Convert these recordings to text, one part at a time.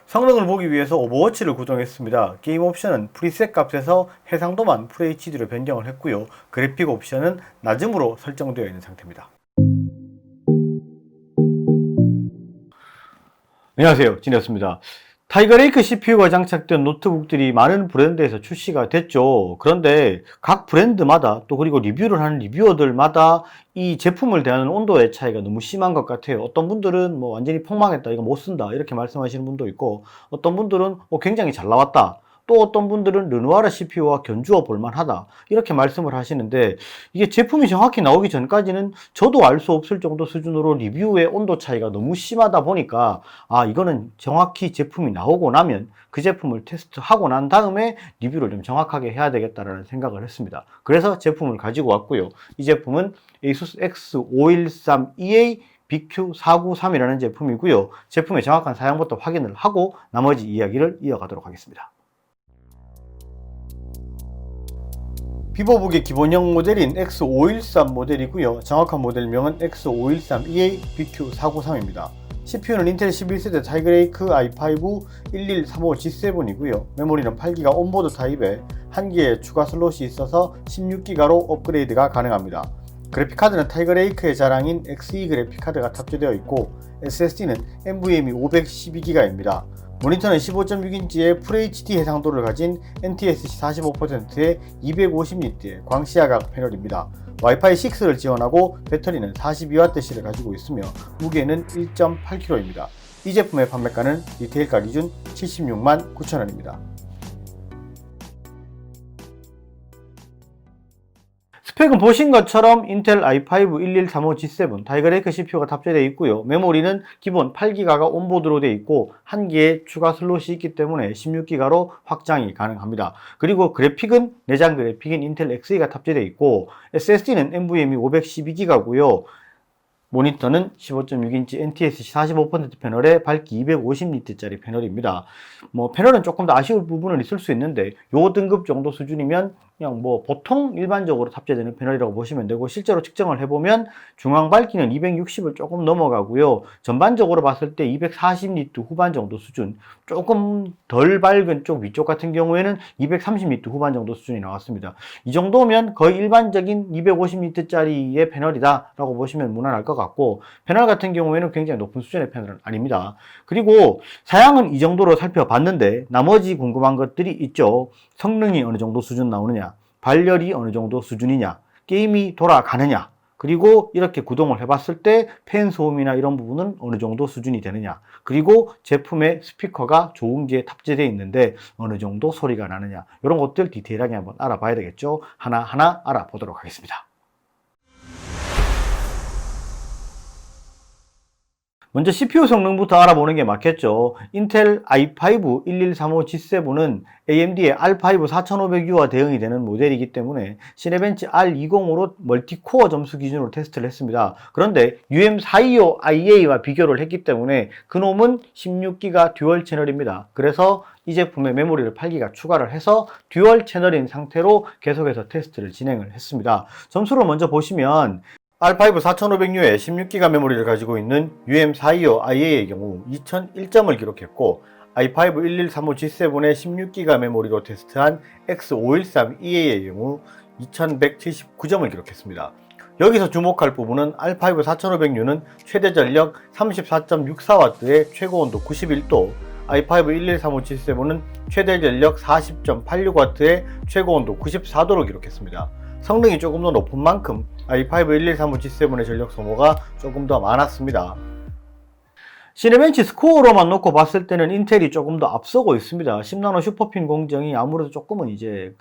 성능을 보기 위해서 오버워치를 구동했습니다. 게임 옵션은 프리셋 값에서 해상도만 FHD로 변경을 했고요. 그래픽 옵션은 낮음으로 설정되어 있는 상태입니다. 안녕하세요, 진이었습니다. 타이거레이크 CPU가 장착된 노트북들이 많은 브랜드에서 출시가 됐죠. 그런데 각 브랜드마다 또 그리고 리뷰를 하는 리뷰어들마다 이 제품을 대하는 온도의 차이가 너무 심한 것 같아요. 어떤 분들은 뭐 완전히 폭망했다, 이거 못 쓴다 이렇게 말씀하시는 분도 있고, 어떤 분들은 굉장히 잘 나왔다, 또 어떤 분들은 르누아르 CPU와 견주어 볼만하다 이렇게 말씀을 하시는데, 이게 제품이 정확히 나오기 전까지는 저도 알 수 없을 정도 수준으로 리뷰의 온도 차이가 너무 심하다 보니까 이거는 정확히 제품이 나오고 나면 그 제품을 테스트하고 난 다음에 리뷰를 좀 정확하게 해야 되겠다라는 생각을 했습니다. 그래서 제품을 가지고 왔고요. 이 제품은 ASUS X513EA BQ493이라는 제품이고요. 제품의 정확한 사양부터 확인을 하고 나머지 이야기를 이어가도록 하겠습니다. 비보북의 기본형 모델인 X513 모델이고요. 정확한 모델명은 X513EA BQ493입니다. CPU는 인텔 11세대 타이거레이크 i5 1135G7이고요. 메모리는 8기가 온보드 타입에 1개의 추가 슬롯이 있어서 16기가로 업그레이드가 가능합니다. 그래픽카드는 타이거레이크의 자랑인 Xe 그래픽카드가 탑재되어 있고, SSD는 NVMe 512기가입니다. 모니터는 15.6인치의 FHD 해상도를 가진 NTSC 45%의 250니트의 광시야각 패널입니다. 와이파이 6를 지원하고 배터리는 42Wc를 가지고 있으며 무게는 1.8kg입니다. 이 제품의 판매가는 리테일가 기준 76만 9천원입니다. 스펙은 보신 것처럼 인텔 i5 1135G7 타이거레이크 CPU가 탑재되어 있고요. 메모리는 기본 8기가가 온보드로 되어 있고 1개의 추가 슬롯이 있기 때문에 16기가로 확장이 가능합니다. 그리고 그래픽은 내장 그래픽인 인텔 Xe가 탑재되어 있고, SSD는 NVMe 512기가고요. 모니터는 15.6인치 NTSC 45% 패널에 밝기 250니트짜리 패널입니다. 패널은 조금 더 아쉬울 부분은 있을 수 있는데, 요 등급 정도 수준이면 그냥 보통 일반적으로 탑재되는 패널이라고 보시면 되고, 실제로 측정을 해보면 중앙 밝기는 260을 조금 넘어가고요. 전반적으로 봤을 때 240니트 후반 정도 수준, 조금 덜 밝은 쪽 위쪽 같은 경우에는 230니트 후반 정도 수준이 나왔습니다. 이 정도면 거의 일반적인 250니트짜리의 패널이다 라고 보시면 무난할 것 같고, 패널 같은 경우에는 굉장히 높은 수준의 패널은 아닙니다. 그리고 사양은 이 정도로 살펴봤는데 나머지 궁금한 것들이 있죠. 성능이 어느 정도 수준 나오느냐, 발열이 어느 정도 수준이냐, 게임이 돌아가느냐, 그리고 이렇게 구동을 해봤을 때 팬 소음이나 이런 부분은 어느 정도 수준이 되느냐, 그리고 제품의 스피커가 좋은 게 탑재되어 있는데 어느 정도 소리가 나느냐, 이런 것들 디테일하게 한번 알아봐야 되겠죠. 하나하나 알아보도록 하겠습니다. 먼저 CPU 성능부터 알아보는 게 맞겠죠. 인텔 i5 1135G7은 AMD의 R5 4500U와 대응이 되는 모델이기 때문에 시네벤치 R20으로 멀티코어 점수 기준으로 테스트를 했습니다. 그런데 UM425iA와 비교를 했기 때문에 그놈은 16기가 듀얼 채널입니다. 그래서 이 제품의 메모리를 8기가 추가를 해서 듀얼 채널인 상태로 계속해서 테스트를 진행을 했습니다. 점수를 먼저 보시면 R5 4500U의 16기가 메모리를 가지고 있는 UM425iA의 경우 2001점을 기록했고, i5 1135G7의 16기가 메모리로 테스트한 X513EA의 경우 2179점을 기록했습니다. 여기서 주목할 부분은 R5 4500U는 최대 전력 34.64W의 최고 온도 91도, i5 1135G7은 최대 전력 40.86W의 최고 온도 94도로 기록했습니다. 성능이 조금 더 높은 만큼 i5 1135G7의 전력 소모가 조금 더 많았습니다. 시네벤치 스코어로만 놓고 봤을 때는 인텔이 조금 더 앞서고 있습니다. 10나노 슈퍼핀 공정이 아무래도 조금은 이제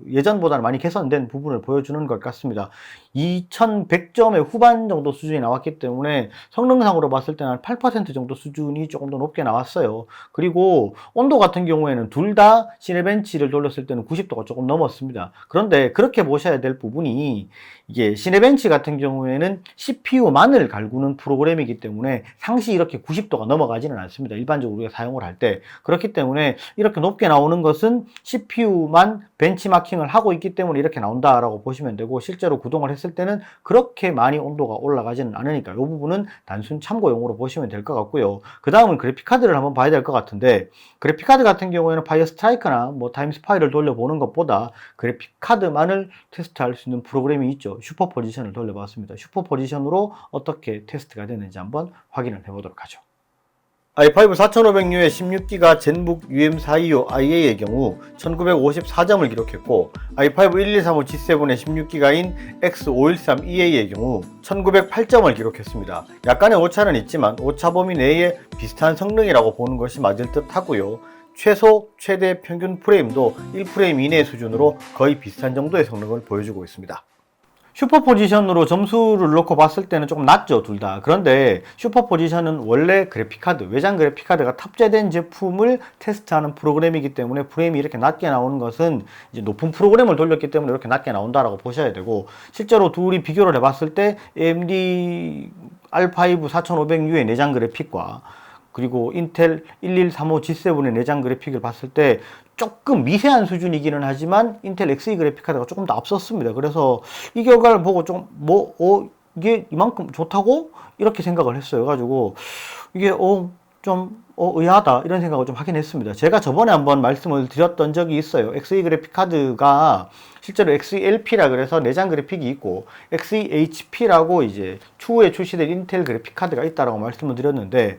예전보다는 많이 개선된 부분을 보여주는 것 같습니다. 2100점의 후반 정도 수준이 나왔기 때문에 성능상으로 봤을 때는 한 8% 정도 수준이 조금 더 높게 나왔어요. 그리고 온도 같은 경우에는 둘 다 시네벤치를 돌렸을 때는 90도가 조금 넘었습니다. 그런데 그렇게 보셔야 될 부분이, 이게 시네벤치 같은 경우에는 CPU만을 갈구는 프로그램이기 때문에 상시 이렇게 90 90도가 넘어가지는 않습니다. 일반적으로 우리가 사용을 할 때. 그렇기 때문에 이렇게 높게 나오는 것은 CPU만 벤치마킹을 하고 있기 때문에 이렇게 나온다라고 보시면 되고, 실제로 구동을 했을 때는 그렇게 많이 온도가 올라가지는 않으니까 이 부분은 단순 참고용으로 보시면 될 것 같고요. 그 다음은 그래픽카드를 한번 봐야 될 것 같은데, 그래픽카드 같은 경우에는 파이어 스트라이커나 뭐 타임스파이를 돌려보는 것보다 그래픽카드만을 테스트할 수 있는 프로그램이 있죠. 슈퍼포지션을 돌려봤습니다. 슈퍼포지션으로 어떻게 테스트가 되는지 한번 확인을 해보도록 하죠. i5 4500U의 16기가 젠북 UM425 IA의 경우 1954점을 기록했고, i5 1135 G7의 16기가인 X513EA의 경우 1908점을 기록했습니다. 약간의 오차는 있지만 오차 범위 내에 비슷한 성능이라고 보는 것이 맞을 듯 하고요. 최소, 최대 평균 프레임도 1프레임 이내 수준으로 거의 비슷한 정도의 성능을 보여주고 있습니다. 슈퍼포지션으로 점수를 놓고 봤을 때는 조금 낮죠, 둘 다. 그런데 슈퍼포지션은 원래 그래픽카드, 외장 그래픽카드가 탑재된 제품을 테스트하는 프로그램이기 때문에 프레임이 이렇게 낮게 나오는 것은 이제 높은 프로그램을 돌렸기 때문에 이렇게 낮게 나온다라고 보셔야 되고, 실제로 둘이 비교를 해봤을 때 AMD R5 4500U의 내장 그래픽과 그리고 인텔 1135 G7의 내장 그래픽을 봤을 때 조금 미세한 수준이기는 하지만 인텔 Xe 그래픽카드가 조금 더 앞섰습니다. 그래서 이 결과를 보고 좀 이게 이만큼 좋다고 이렇게 생각을 했어요. 가지고 이게 의아하다 이런 생각을 좀 하긴 했습니다. 제가 저번에 한번 말씀을 드렸던 적이 있어요. Xe 그래픽카드가 실제로 XELP라 그래서 내장 그래픽이 있고 XEHP라고 이제 추후에 출시될 인텔 그래픽카드가 있다라고 말씀을 드렸는데,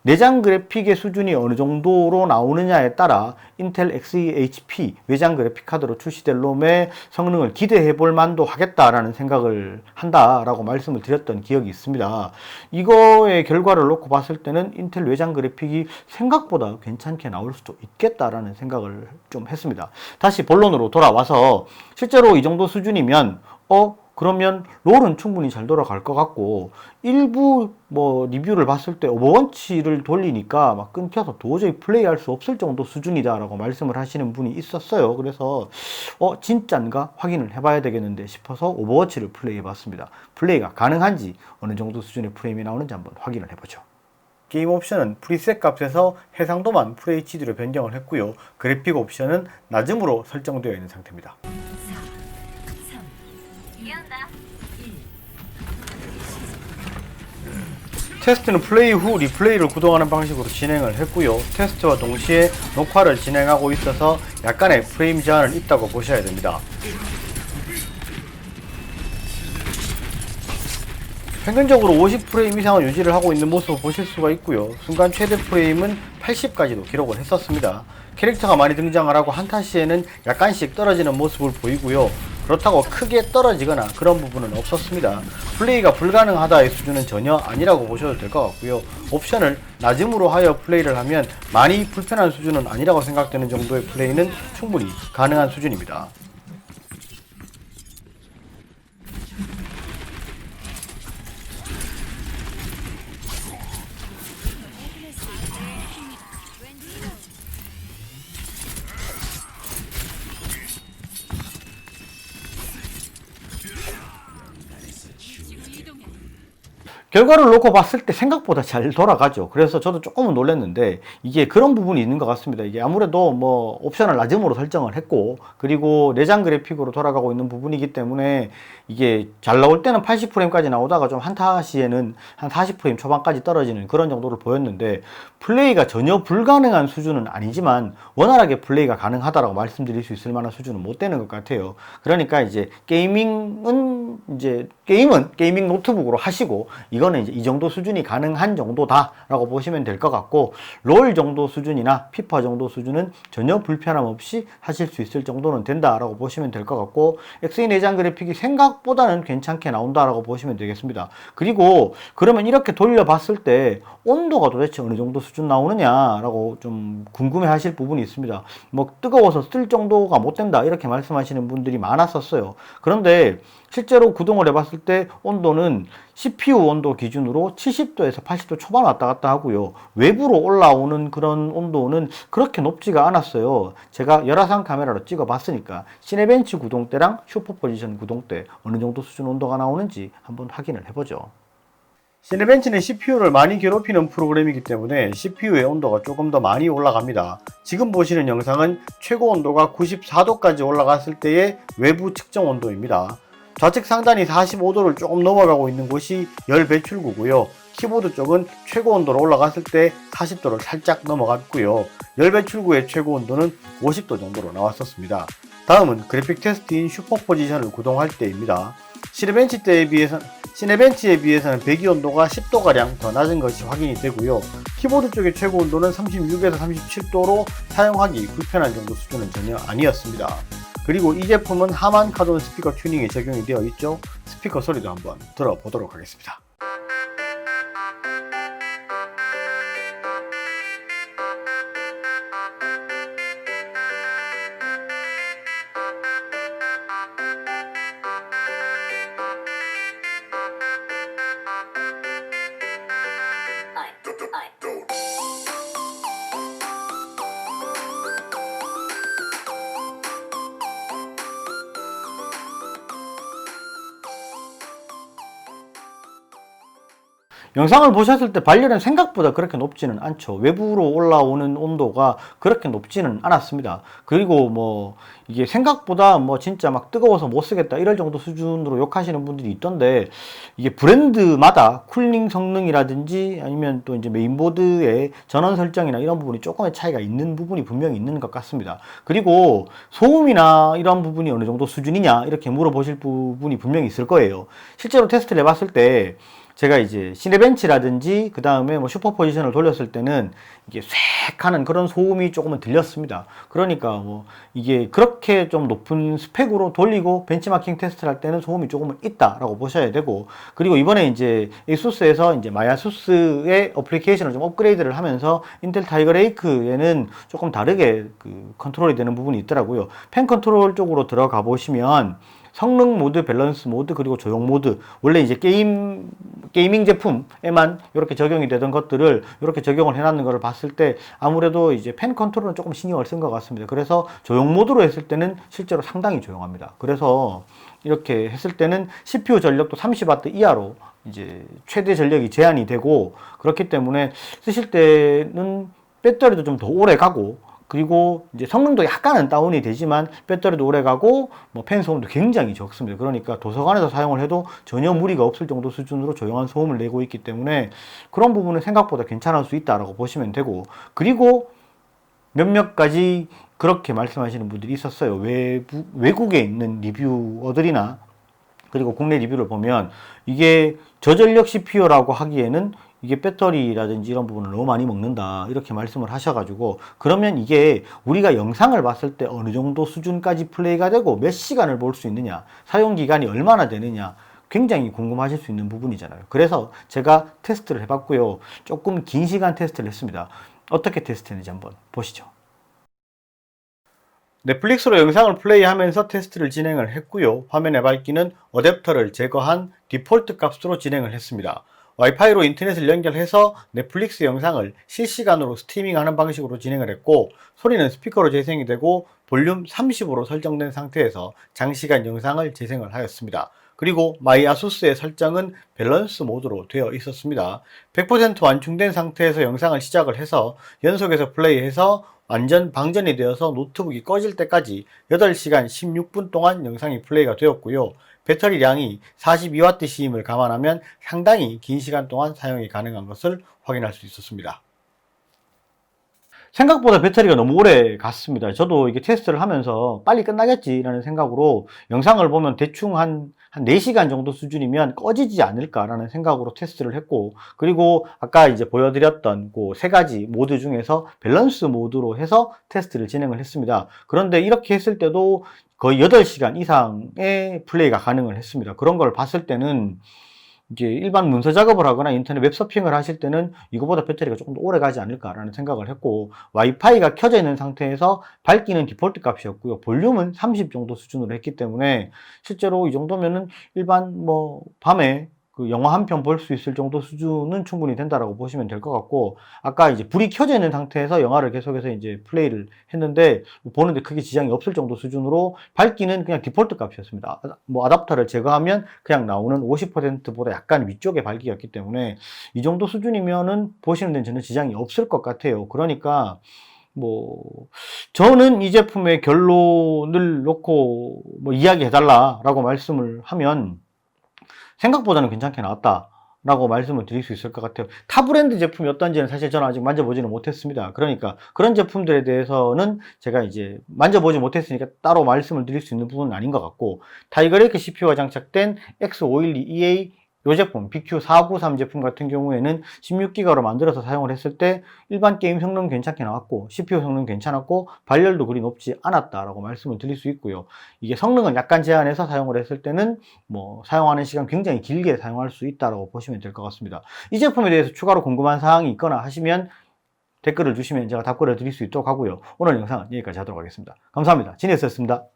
내장 그래픽의 수준이 어느 정도로 나오느냐에 따라 인텔 XEHP 외장 그래픽 카드로 출시될 놈의 성능을 기대해 볼 만도 하겠다라는 생각을 한다라고 말씀을 드렸던 기억이 있습니다. 이거의 결과를 놓고 봤을 때는 인텔 외장 그래픽이 생각보다 괜찮게 나올 수도 있겠다라는 생각을 좀 했습니다. 다시 본론으로 돌아와서 실제로 이 정도 수준이면 그러면 롤은 충분히 잘 돌아갈 것 같고, 일부 리뷰를 봤을 때 오버워치를 돌리니까 막 끊겨서 도저히 플레이할 수 없을 정도 수준이다라고 말씀을 하시는 분이 있었어요. 그래서 진짠가 확인을 해봐야 되겠는데 싶어서 오버워치를 플레이해봤습니다. 플레이가 가능한지, 어느 정도 수준의 프레임이 나오는지 한번 확인을 해보죠. 게임 옵션은 프리셋 값에서 해상도만 FHD로 변경을 했고요. 그래픽 옵션은 낮음으로 설정되어 있는 상태입니다. 테스트는 플레이 후 리플레이를 구동하는 방식으로 진행을 했고요. 테스트와 동시에 녹화를 진행하고 있어서 약간의 프레임 제한은 있다고 보셔야 됩니다. 평균적으로 50프레임 이상을 유지를 하고 있는 모습을 보실 수가 있고요. 순간 최대 프레임은 80까지도 기록을 했었습니다. 캐릭터가 많이 등장을 하고 한타 시에는 약간씩 떨어지는 모습을 보이고요. 그렇다고 크게 떨어지거나 그런 부분은 없었습니다. 플레이가 불가능하다의 수준은 전혀 아니라고 보셔도 될 것 같고요. 옵션을 낮음으로 하여 플레이를 하면 많이 불편한 수준은 아니라고 생각되는 정도의 플레이는 충분히 가능한 수준입니다. 결과를 놓고 봤을 때 생각보다 잘 돌아가죠. 그래서 저도 조금은 놀랐는데, 이게 그런 부분이 있는 것 같습니다. 이게 아무래도 옵션을 낮음으로 설정을 했고, 그리고 내장 그래픽으로 돌아가고 있는 부분이기 때문에 이게 잘 나올 때는 80프레임까지 나오다가 좀 한타 시에는 한 40프레임 초반까지 떨어지는 그런 정도를 보였는데, 플레이가 전혀 불가능한 수준은 아니지만 원활하게 플레이가 가능하다라고 말씀드릴 수 있을 만한 수준은 못 되는 것 같아요. 그러니까 이제 게임은 게이밍 노트북으로 하시고, 이거는 이제 이 정도 수준이 가능한 정도다라고 보시면 될 것 같고, 롤 정도 수준이나 피파 정도 수준은 전혀 불편함 없이 하실 수 있을 정도는 된다라고 보시면 될 것 같고, Xe 내장 그래픽이 생각보다는 괜찮게 나온다라고 보시면 되겠습니다. 그리고 그러면 이렇게 돌려봤을 때 온도가 도대체 어느 정도 수준 나오느냐라고 좀 궁금해 하실 부분이 있습니다. 뜨거워서 쓸 정도가 못 된다 이렇게 말씀하시는 분들이 많았었어요. 그런데 실제로 구동을 해봤을 때 온도는 CPU 온도 기준으로 70도에서 80도 초반 왔다 갔다 하고요. 외부로 올라오는 그런 온도는 그렇게 높지가 않았어요. 제가 열화상 카메라로 찍어봤으니까 시네벤치 구동 때랑 슈퍼포지션 구동 때 어느 정도 수준 온도가 나오는지 한번 확인을 해보죠. 시네벤치는 CPU를 많이 괴롭히는 프로그램이기 때문에 CPU의 온도가 조금 더 많이 올라갑니다. 지금 보시는 영상은 최고 온도가 94도까지 올라갔을 때의 외부 측정 온도입니다. 좌측 상단이 45도를 조금 넘어가고 있는 곳이 열 배출구고요. 키보드 쪽은 최고 온도로 올라갔을 때 40도를 살짝 넘어갔고요. 열 배출구의 최고 온도는 50도 정도로 나왔었습니다. 다음은 그래픽 테스트인 슈퍼포지션을 구동할 때입니다. 시네벤치에 비해서는 배기 온도가 10도가량 더 낮은 것이 확인이 되고요. 키보드 쪽의 최고 온도는 36에서 37도로 사용하기 불편한 정도 수준은 전혀 아니었습니다. 그리고 이 제품은 하만 카돈 스피커 튜닝이 적용이 되어 있죠. 스피커 소리도 한번 들어보도록 하겠습니다. 영상을 보셨을 때 발열은 생각보다 그렇게 높지는 않죠. 외부로 올라오는 온도가 그렇게 높지는 않았습니다. 그리고 뭐 이게 생각보다 뭐 진짜 막 뜨거워서 못 쓰겠다 이럴 정도 수준으로 욕하시는 분들이 있던데, 이게 브랜드마다 쿨링 성능이라든지 아니면 또 이제 메인보드의 전원 설정이나 이런 부분이 조금의 차이가 있는 부분이 분명히 있는 것 같습니다. 그리고 소음이나 이런 부분이 어느 정도 수준이냐 이렇게 물어보실 부분이 분명히 있을 거예요. 실제로 테스트를 해봤을 때 제가 이제 시네벤치라든지 그 다음에 뭐 슈퍼포지션을 돌렸을 때는 이게 쇳 하는 그런 소음이 조금은 들렸습니다. 그러니까 뭐 이게 그렇게 좀 높은 스펙으로 돌리고 벤치마킹 테스트를 할 때는 소음이 조금은 있다라고 보셔야 되고, 그리고 이번에 이제 ASUS에서 이제 마야수스의 어플리케이션을 좀 업그레이드를 하면서 인텔 타이거 레이크에는 조금 다르게 그 컨트롤이 되는 부분이 있더라고요. 펜 컨트롤 쪽으로 들어가 보시면 성능 모드, 밸런스 모드, 그리고 조용 모드, 원래 이제 게이밍 제품에만 이렇게 적용이 되던 것들을 이렇게 적용을 해놨는 것을 봤을 때 아무래도 이제 펜 컨트롤은 조금 신경을 쓴 것 같습니다. 그래서 조용 모드로 했을 때는 실제로 상당히 조용합니다. 그래서 이렇게 했을 때는 CPU 전력도 30W 이하로 이제 최대 전력이 제한이 되고, 그렇기 때문에 쓰실 때는 배터리도 좀 더 오래 가고, 그리고 이제 성능도 약간은 다운이 되지만 배터리도 오래 가고 뭐 팬 소음도 굉장히 적습니다. 그러니까 도서관에서 사용을 해도 전혀 무리가 없을 정도 수준으로 조용한 소음을 내고 있기 때문에 그런 부분은 생각보다 괜찮을 수 있다라고 보시면 되고, 그리고 몇몇 가지 그렇게 말씀하시는 분들이 있었어요. 외국에 있는 리뷰어들이나 그리고 국내 리뷰를 보면 이게 저전력 CPU라고 하기에는 이게 배터리라든지 이런 부분을 너무 많이 먹는다 이렇게 말씀을 하셔가지고, 그러면 이게 우리가 영상을 봤을 때 어느 정도 수준까지 플레이가 되고 몇 시간을 볼 수 있느냐, 사용기간이 얼마나 되느냐 굉장히 궁금하실 수 있는 부분이잖아요. 그래서 제가 테스트를 해봤고요. 조금 긴 시간 테스트를 했습니다. 어떻게 테스트했는지 한번 보시죠. 넷플릭스로 영상을 플레이하면서 테스트를 진행을 했고요. 화면의 밝기는 어댑터를 제거한 디폴트 값으로 진행을 했습니다. 와이파이로 인터넷을 연결해서 넷플릭스 영상을 실시간으로 스트리밍하는 방식으로 진행을 했고, 소리는 스피커로 재생이 되고 볼륨 30으로 설정된 상태에서 장시간 영상을 재생을 하였습니다. 그리고 마이아수스의 설정은 밸런스 모드로 되어 있었습니다. 100% 완충된 상태에서 영상을 시작을 해서 연속해서 플레이해서 완전 방전이 되어서 노트북이 꺼질 때까지 8시간 16분 동안 영상이 플레이가 되었고요. 배터리량이 42Wc임을 감안하면 상당히 긴 시간 동안 사용이 가능한 것을 확인할 수 있었습니다. 생각보다 배터리가 너무 오래 갔습니다. 저도 이게 테스트를 하면서 빨리 끝나겠지라는 생각으로 영상을 보면 대충 한 4시간 정도 수준이면 꺼지지 않을까라는 생각으로 테스트를 했고, 그리고 아까 이제 보여드렸던 그 3가지 모드 중에서 밸런스 모드로 해서 테스트를 진행을 했습니다. 그런데 이렇게 했을 때도 거의 8시간 이상의 플레이가 가능을 했습니다. 그런 걸 봤을 때는 이제 일반 문서 작업을 하거나 인터넷 웹서핑을 하실 때는 이거보다 배터리가 조금 더 오래 가지 않을까라는 생각을 했고, 와이파이가 켜져 있는 상태에서 밝기는 디폴트 값이었고요. 볼륨은 30 정도 수준으로 했기 때문에 실제로 이 정도면은 일반 뭐 밤에 그 영화 한 편 볼 수 있을 정도 수준은 충분히 된다라고 보시면 될 것 같고, 아까 이제 불이 켜져 있는 상태에서 영화를 계속해서 이제 플레이를 했는데 보는데 크게 지장이 없을 정도 수준으로 밝기는 그냥 디폴트 값이었습니다. 뭐 아답터를 제거하면 그냥 나오는 50%보다 약간 위쪽의 밝기였기 때문에 이 정도 수준이면은 보시는 데는 전혀 지장이 없을 것 같아요. 그러니까 뭐 저는 이 제품의 결론을 놓고 뭐 이야기해달라라고 말씀을 하면 생각보다는 괜찮게 나왔다 라고 말씀을 드릴 수 있을 것 같아요. 타 브랜드 제품이 어떤지는 사실 저는 아직 만져보지는 못했습니다. 그러니까 그런 제품들에 대해서는 제가 이제 만져보지 못했으니까 따로 말씀을 드릴 수 있는 부분은 아닌 것 같고, 타이거레이크 CPU가 장착된 X512EA 이 제품 BQ493 제품 같은 경우에는 16기가로 만들어서 사용을 했을 때 일반 게임 성능 괜찮게 나왔고 CPU 성능 괜찮았고 발열도 그리 높지 않았다라고 말씀을 드릴 수 있고요. 이게 성능은 약간 제한해서 사용을 했을 때는 뭐 사용하는 시간 굉장히 길게 사용할 수 있다라고 보시면 될 것 같습니다. 이 제품에 대해서 추가로 궁금한 사항이 있거나 하시면 댓글을 주시면 제가 답글을 드릴 수 있도록 하고요. 오늘 영상은 여기까지 하도록 하겠습니다. 감사합니다. 진혜였습니다.